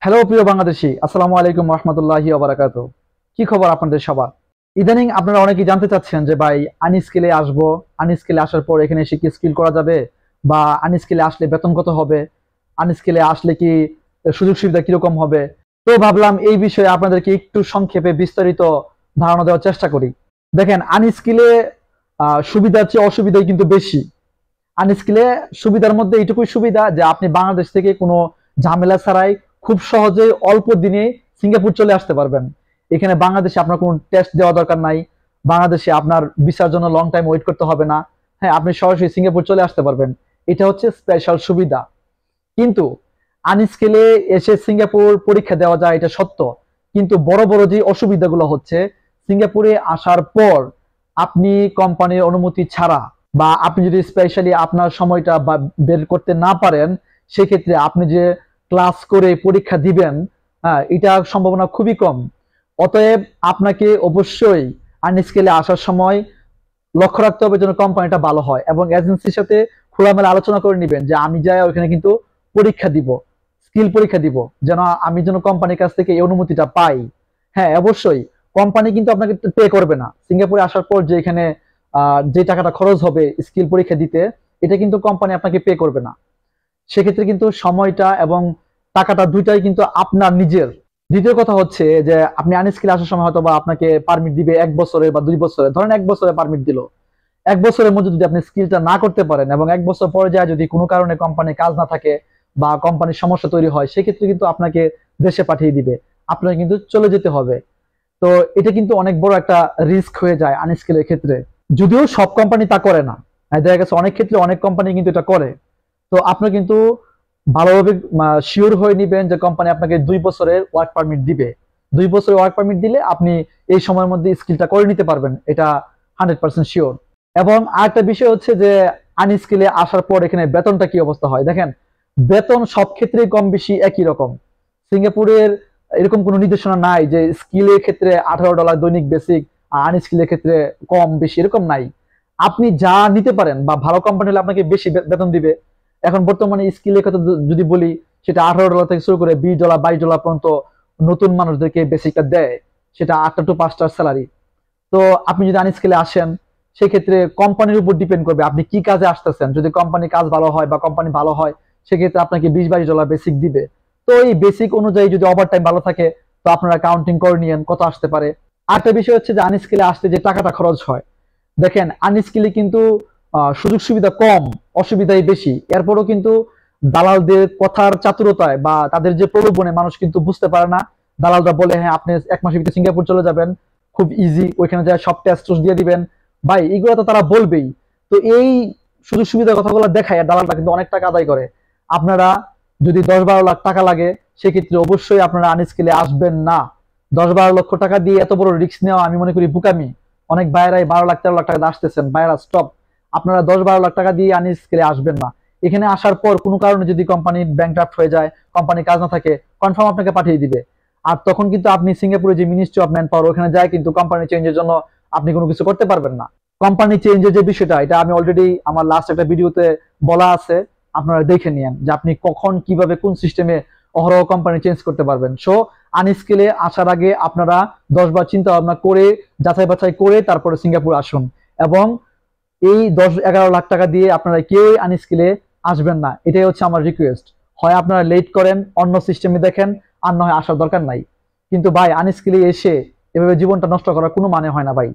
Hello প্রিয় বাংলাদেশি, আসসালামু আলাইকুম রহমতুল্লাহি ওয়া বারাকাতুহু। কি খবর আপনাদের সবার? ইদানিং আপনারা অনেকেই জানতে চাচ্ছেন যে ভাই আনস্কিলে আসবো, আনস্কিলে আসার পর এখানে এসে কি স্কিল করা যাবে, বা আনস্কিলে আসলে বেতন কত হবে, আনস্কিলে আসলে কি সুযোগ সুবিধা কিরকম হবে। তো ভাবলাম এই বিষয়ে আপনাদেরকে একটু সংক্ষেপে বিস্তারিত ধারণা দেওয়ার চেষ্টা করি। দেখেন, আনস্কিলে সুবিধার চেয়ে অসুবিধাই কিন্তু বেশি। আনস্কিলে সুবিধার মধ্যে এইটুকুই সুবিধা যে আপনি বাংলাদেশ থেকে কোনো ঝামেলা ছাড়াই খুব সহজেই অল্প দিনে সিঙ্গাপুর চলে আসতে পারবেন। এখানে বাংলাদেশে আপনার কোনো টেস্ট দেওয়া দরকার নাই, বাংলাদেশে আপনার ভিসার জন্য লং টাইম ওয়েট করতে হবে না। হ্যাঁ, আপনি সরাসরি সিঙ্গাপুর চলে আসতে পারবেন। এটা হচ্ছে স্পেশাল সুবিধা। কিন্তু আনস্কিলে এসে সিঙ্গাপুর পরীক্ষা দেওয়া যায়, এটা সত্য। কিন্তু বড় বড় যে অসুবিধাগুলো হচ্ছে, সিঙ্গাপুরে আসার পর আপনি কোম্পানির অনুমতি ছাড়া, বা আপনি যদি স্পেশালি আপনার সময়টা বের করতে না পারেন, সেক্ষেত্রে আপনি যে ক্লাস করে পরীক্ষা দিবেন, হ্যাঁ, এটার সম্ভাবনা খুবই কম। অতএব আপনাকে অবশ্যই আনস্কিলে আসার সময় লক্ষ্য রাখতে হবে যেন কোম্পানিটা ভালো হয়, এবং এজেন্সির সাথে খোলামেলা আলোচনা করে নিবেন যে আমি যাই ওইখানে কিন্তু পরীক্ষা দিব, স্কিল পরীক্ষা দিব, যেন আমি যেন কোম্পানির কাছ থেকে এই অনুমতিটা পাই। হ্যাঁ, অবশ্যই কোম্পানি কিন্তু আপনাকে পে করবে না সিঙ্গাপুরে আসার পর, যে এখানে যে টাকাটা খরচ হবে স্কিল পরীক্ষা দিতে, এটা কিন্তু কোম্পানি আপনাকে পে করবে না। সেক্ষেত্রে কিন্তু সময়টা এবং টাকাটা দুইটাই কিন্তু আপনার নিজের। দ্বিতীয় কথা হচ্ছে যে আপনি আনস্কিল আসার সময় হয়তো বা আপনাকে পারমিট দিবে 1 বছরে বা 2 বছরে, ধরেন 1 বছরে পারমিট দিল। 1 বছরের মধ্যে যদি আপনি স্কিলটা না করতে পারেন এবং 1 বছর পরে যায় যদি কোনো কারণে কোম্পানির কাজ না থাকে বা কোম্পানির সমস্যা তৈরি হয়, সেক্ষেত্রে কিন্তু আপনাকে দেশে পাঠিয়ে দিবে, আপনাকে কিন্তু চলে যেতে হবে। তো এটা কিন্তু অনেক বড় একটা রিস্ক হয়ে যায় আনস্কিলের ক্ষেত্রে। যদিও সব কোম্পানি তা করে না, দেখা গেছে অনেক ক্ষেত্রে অনেক কোম্পানি কিন্তু এটা করে। তো আপনি কিন্তু ভালোভাবে শিওর হয়ে নিবেন যে কোম্পানি আপনাকে 2 বছরের ওয়ার্ক পারমিট দিবে। 2 বছরের ওয়ার্ক পারমিট দিলে আপনি এই সময়ের মধ্যে স্কিলটা করে নিতে পারবেন, এটা 100% শিওর। এবং আরেকটা বিষয় হচ্ছে যে আনস্কিলে আসার পর এখানে বেতনটা কি অবস্থা হয়। দেখেন, বেতন সব ক্ষেত্রেই কম বেশি একই রকম। সিঙ্গাপুরের এরকম কোনো নির্দেশনা নাই যে স্কিলের ক্ষেত্রে $18 দৈনিক বেসিক, আর আনস্কিলের ক্ষেত্রে কম বেশি, এরকম নাই। আপনি যা নিতে পারেন, বা ভালো কোম্পানি হলে আপনাকে বেশি বেতন দিবে। এখন বর্তমানে স্কিলের কথা যদি বলি, সেটা $18 থেকে শুরু করে $20 $22 পর্যন্ত নতুন মানুষদেরকে বেসিকটা দেয়, সেটা 8টা টু 5টার স্যালারি। তো আপনি যদি আনস্কিলে আসেন, সেক্ষেত্রে কোম্পানির উপর ডিপেন্ড করবে আপনি কি কাজে আসতেছেন। যদি কোম্পানির কাজ ভালো হয় বা কোম্পানি ভালো হয়, সেক্ষেত্রে আপনাকে $20-22 বেসিক দিবে। তো এই বেসিক অনুযায়ী যদি ওভার টাইম ভালো থাকে, তো আপনারা কাউন্টিং করে নিয়েন কত আসতে পারে। আরেকটা বিষয় হচ্ছে যে আনস্কিলে আসতে যে টাকাটা খরচ হয়, দেখেন আনস্কিলে কিন্তু সুযোগ সুবিধা কম, অসুবিধাই বেশি। এরপরও কিন্তু দালালদের কথার চাতুরতায় বা তাদের যে প্রলোভনে মানুষ কিন্তু বুঝতে পারে না। দালালরা বলে হ্যাঁ আপনি 1 মাসের ভিতরে সিঙ্গাপুর চলে যাবেন, খুব ইজি, ওইখানে যায় সব টেস্ট দিয়ে দিবেন। ভাই এগুলো তো তারা বলবেই। তো এই সুযোগ সুবিধার কথাগুলো দেখায় দালালটা কিন্তু অনেক টাকা আদায় করে। আপনারা যদি 10-12 লাখ টাকা লাগে, সেক্ষেত্রে অবশ্যই আপনারা আনস্কিলে আসবেন না। 10-12 লক্ষ টাকা দিয়ে এত বড় রিস্ক নেওয়া আমি মনে করি বোকামি। অনেক ভাইরাই 12 লাখ 13 লাখ টাকা দিয়ে আসতেছেন, ভাইরা স্টপ। আপনারা 10-12 লাখ টাকা দিয়ে আনস্কিলে আসবেন না। এখানে আসার পর কোনো কারণে যদি কোম্পানি ব্যাংকরাপ্ট হয়ে যায়, কোম্পানির কাজ না থাকে, কনফার্ম আপনাকে পাঠিয়ে দিবে। আর তখন কিন্তু আপনি সিঙ্গাপুরে যে মিনিস্ট্রি অফ ম্যান পাওয়ার, ওখানে যায় কিন্তু কোম্পানি চেঞ্জের জন্য আপনি কোনো কিছু করতে পারবেন না। কোম্পানি চেঞ্জের যে বিষয়টা, এটা আমি অলরেডি আমার লাস্ট একটা ভিডিওতে বলা আছে, আপনারা দেখে নিন যে আপনি কখন কিভাবে কোন সিস্টেমে অহরহ কোম্পানি চেঞ্জ করতে পারবেন। সো আনস্কিলে আসার আগে আপনারা 10 বার চিন্তা ভাবনা করে, যাচাই বাছাই করে তারপরে সিঙ্গাপুর আসুন। এবং এই 10-11 লাখ টাকা দিয়ে আপনারা কেউ আনস্কিলে আসবেন না, এটাই হচ্ছে আমার রিকোয়েস্ট। হয় আপনারা লেট করেন, অন্য সিস্টেমে দেখেন, আর নয় আসার দরকার নাই। কিন্তু ভাই আনস্কিলে এসে এভাবে জীবনটা নষ্ট করার কোনো মানে হয় না ভাই।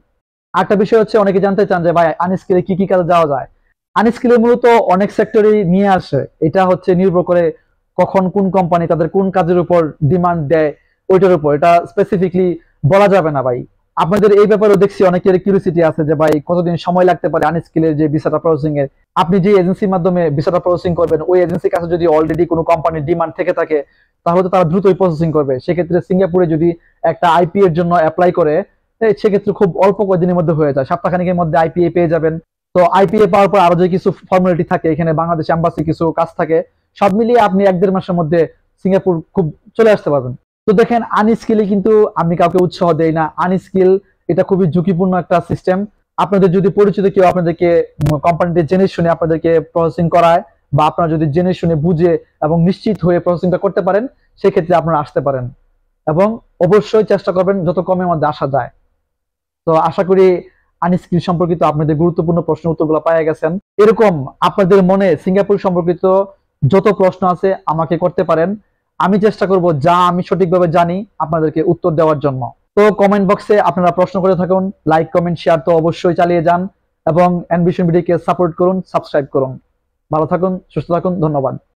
আরেকটা বিষয় হচ্ছে অনেকে জানতে চান যে ভাই আনস্কিলে কি কি কাজে যাওয়া যায়। আনস্কিলে মূলত অনেক সেক্টরে নিয়ে আসে, এটা হচ্ছে নির্ভর করে কখন কোন কোম্পানি তাদের কোন কাজের উপর ডিমান্ড দেয়, ওইটার উপর। এটা স্পেসিফিকলি বলা যাবে না ভাই। আপনাদের এই ব্যাপারেও দেখছি অনেকের কিউরিসিটি আছে যে ভাই কতদিন সময় লাগতে পারে আনস্কিলের যে ভিসাটা প্রসেসিং এর। আপনি যে এজেন্সির মাধ্যমে ভিসাটা প্রসেসিং করবেন, ওই এজেন্সির কাছে যদি অলরেডি কোনো কোম্পানির ডিমান্ড থেকে থাকে, তাহলে তো তারা দ্রুতই প্রসেসিং করবে। সেক্ষেত্রে সিঙ্গাপুরে যদি একটা আইপি এর জন্য অ্যাপ্লাই করে, সেক্ষেত্রে খুব অল্প কয়েকদিনের মধ্যে হয়ে যায়, সপ্তাহখানেকের মধ্যে আইপিএ পেয়ে যাবেন। তো আইপিএ পাওয়ার পর আরো যে কিছু ফর্মালিটি থাকে, এখানে বাংলাদেশ এম্বাসি কিছু কাজ থাকে, সব মিলিয়ে আপনি 1-1.5 মাসের মধ্যে সিঙ্গাপুর খুব চলে আসতে পারবেন। তো দেখেন, আনস্কিলে কিন্তু আমি কাউকে উৎসাহ দেই না। আনস্কিল এটা খুবই ঝুঁকিপূর্ণ একটা সিস্টেম। আপনাদের যদি পরিচিত কেউ আপনাদেরকে কোম্পানিতে জেনে শুনে আপনাদেরকে প্রসেসিং করায়, বা আপনারা যদি জেনে শুনে বুঝে এবং নিশ্চিত হয়ে প্রসেসিংটা করতে পারেন, সেক্ষেত্রে আপনারা আসতে পারেন এবং অবশ্যই চেষ্টা করবেন যত কমের মধ্যে আসা যায়। তো আশা করি আনস্কিল সম্পর্কিত আপনাদের গুরুত্বপূর্ণ প্রশ্ন উত্তরগুলো পেয়ে গেছেন। এরকম আপনাদের মনে সিঙ্গাপুর সম্পর্কিত যত প্রশ্ন আছে আমাকে করতে পারেন। আমি চেষ্টা করব যা আমি সঠিকভাবে জানি আপনাদেরকে উত্তর দেওয়ার জন্য। তো কমেন্ট বক্সে আপনারা প্রশ্ন করে থাকুন, লাইক কমেন্ট শেয়ার তো অবশ্যই চালিয়ে যান এবং এনভিশন ভিডিওকে সাপোর্ট করুন, সাবস্ক্রাইব করুন। ভালো থাকুন, সুস্থ থাকুন, ধন্যবাদ।